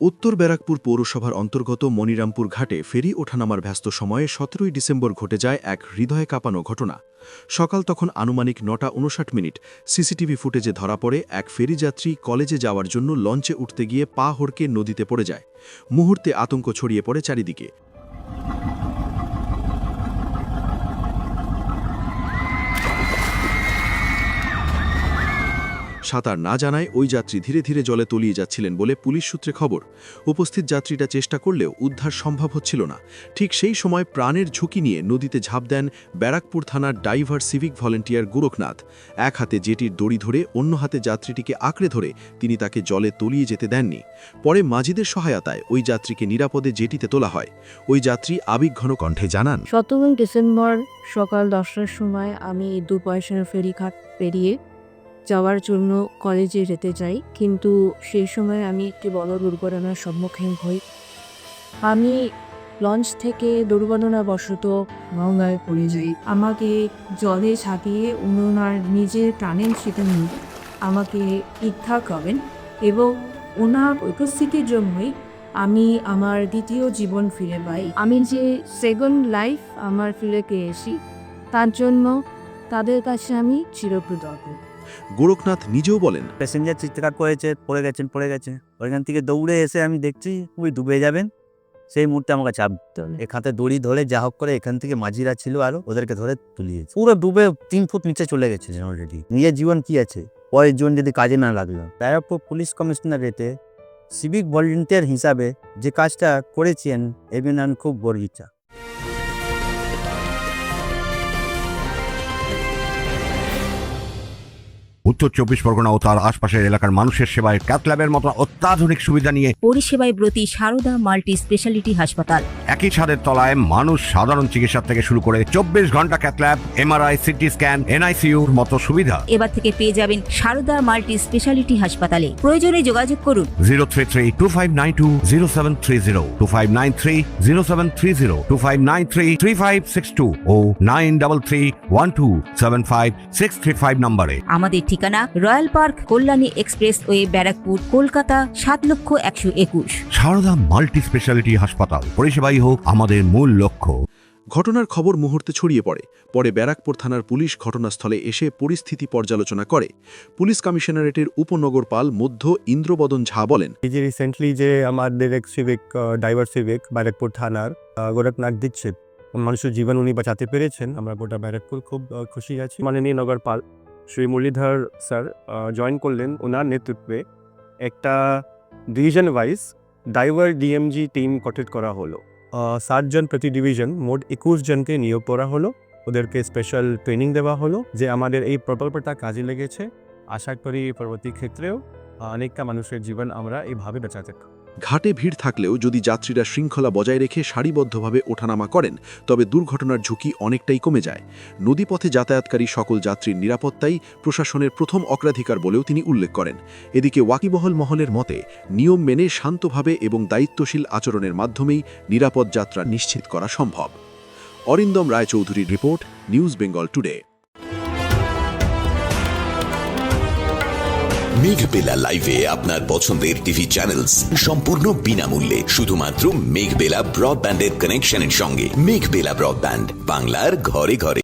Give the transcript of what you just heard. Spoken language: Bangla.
উত্তর ব্যারাকপুর পৌরসভার অন্তর্গত মনিরামপুর ঘাটে ফেরি ওঠানামার ব্যস্ত সময়ে ১৭ই ডিসেম্বর ঘটে যায় এক হৃদয়ে কাঁপানো ঘটনা। সকাল তখন আনুমানিক ৯টা ৫৯ সিসিটিভি ফুটেজে ধরা পড়ে এক ফেরিযাত্রী কলেজে যাওয়ার জন্য লঞ্চে উঠতে গিয়ে পা হড়কে নদীতে পড়ে যায়। মুহূর্তে আতঙ্ক ছড়িয়ে পড়ে চারিদিকে। সাঁতার না জানায় ওই যাত্রী ধীরে ধীরে জলে তলিয়ে যাচ্ছিলেন বলে পুলিশ সূত্রে খবর। উপস্থিত যাত্রীরা চেষ্টা করলেও উদ্ধার সম্ভব হচ্ছিল না। ঠিক সেই সময় প্রাণের ঝুঁকি নিয়ে নদীতে ঝাঁপ দেন ব্যারাকপুর থানার ডাইভার সিভিক ভলেন্টিয়ার গোরখনাথ। এক হাতে জেটির দড়ি ধরে অন্য হাতে যাত্রীটিকে আঁকড়ে ধরে তিনি তাকে জলে তলিয়ে যেতে দেননি। পরে মাঝিদের সহায়তায় ওই যাত্রীকে নিরাপদে জেটিতে তোলা হয়। ওই যাত্রী আবেগঘন কণ্ঠে জানান, 17 ডিসেম্বর সকাল 10টার সময় আমি দুপয়সার ফেরিঘাট পেরিয়ে যাওয়ার জন্য কলেজে যেতে চাই, কিন্তু সেই সময় আমি একটি বড় দুর্ঘটনার সম্মুখীন হই। আমি লঞ্চ থেকে দুর্ঘটনাবশত গঙ্গায় পড়ে যাই। আমাকে জলে ঝাঁপিয়ে ওনার নিজের প্রাণের সেটা নিয়ে আমাকে উদ্ধার করেন এবং ওনার উপস্থিতির জন্যই আমি আমার দ্বিতীয় জীবন ফিরে পাই। আমি যে সেকেন্ড লাইফ আমার ফিরে পেয়েছি তার জন্য তাদের কাছে আমি চিরকৃতজ্ঞ। গোরখনাথ নিজেও বলেন, প্যাসেঞ্জার চিৎকার করেছে, পড়ে গেছেন। ওইখান থেকে দৌড়ে এসে আমি দেখছি খুবই ডুবে যাবেন। সেই মুহূর্তে আমাকে চাপ দিতে হবে। এখানে দড়ি ধরে যা হোক করে এখান থেকে মাঝিরা ছিল আরো, ওদেরকে ধরে তুলিয়েছে। পুরো ডুবে 3 ফুট নিচে চলে গেছে অলরেডি। নিজের জীবন কি আছে, পরের জীবন যদি কাজে না লাগলো। ব্যারাকপুর পুলিশ কমিশনারেটে সিভিক ভলেন্টিয়ার হিসাবে যে কাজটা করেছেন এমন আমি খুব গর্বিত। উত্তর 24 পরগনা ও তার আশপাশের এলাকার মানুষের সেবায় ক্যাথ ল্যাবের মতো অত্যাধুনিক সুবিধা নিয়ে পরিষেবায় ব্রতী সারদা মাল্টি স্পেশালিটি হাসপাতাল। একই ছাদের তলায় মানুষ সাধারণ চিকিৎসা থেকে শুরু করে 24 ঘন্টা cath lab, MRI, CT scan, এনআইসিইউর মতো সুবিধা এবার থেকে পেয়ে যাবেন সারদা মাল্টি স্পেশালিটি হাসপাতালে। প্রয়োজনে যোগাযোগ করুন 033-2592-0730, 2593-0730, 2593-3562 ও 9331275635 নম্বরে। আমাদের ঠিকানা royal park, Kalyani expressway, Barrackpore, Kolkata 7,01,21। Sarada multi speciality হাসপাতাল, পরিষেবাই হোক আমাদের মূল লক্ষ্য। ঘটনার খবর মুহূর্তে ছড়িয়ে পরে ব্যারাকপুর থানার পুলিশ ঘটনাস্থলে এসে পরিস্থিতি পর্যালোচনা করে। পুলিশ কমিশনারেটের উপনগরপাল মধ্য ইন্দ্রবদন ঝা বলেন, এই যে রিসেন্টলি যে আমাদের এক সিভিক ডাইভার সিভিক ব্যারাকপুর থানার গোরখনাথ দীক্ষিত, মানুষের জীবন উনি বাঁচাতে পেরেছেন। আমরা গোটা ব্যারাকপুর খুব খুশি আছি। মাননীয় নগরপাল শ্রী মুরলীধর স্যার জয়েন করলেন। ওনার নেতৃত্বে একটা division wise diver DMG team গঠিত করা হলো। 7 জন প্রতি ডিভিশন, মোট 21 জনকে নিয়োগ করা হলো। ওদেরকে স্পেশাল ট্রেনিং দেওয়া হলো যে আমাদের এই প্রকল্পটা কাজে লেগেছে। আশা করি পরবর্তী ক্ষেত্রেও অনেকটা মানুষের জীবন আমরা এইভাবে বাঁচাতে পারব। ঘাটে ভিড় থাকলেও যদি যাত্রীরা শৃঙ্খলা বজায় রেখে সারিবদ্ধভাবে ওঠানামা করেন তবে দুর্ঘটনার ঝুঁকি অনেকটাই কমে যায়। নদীপথে যাতায়াতকারী সকল যাত্রীর নিরাপত্তাই প্রশাসনের প্রথম অগ্রাধিকার বলেও তিনি উল্লেখ করেন। এদিকে ওয়াকিবহল মহলের মতে নিয়ম মেনে শান্তভাবে এবং দায়িত্বশীল আচরণের মাধ্যমেই নিরাপদ যাত্রা নিশ্চিত করা সম্ভব। অরিন্দম রায়চৌধুরীর report, news Bengal today. Meghbela লাইভে আপনার পছন্দের টিভি চ্যানেলস সম্পূর্ণ বিনামূল্যে, শুধুমাত্র মেঘবেলা ব্রডব্যান্ডের কানেকশনের সঙ্গে। মেঘবেলা ব্রডব্যান্ড, বাংলার ঘরে ঘরে।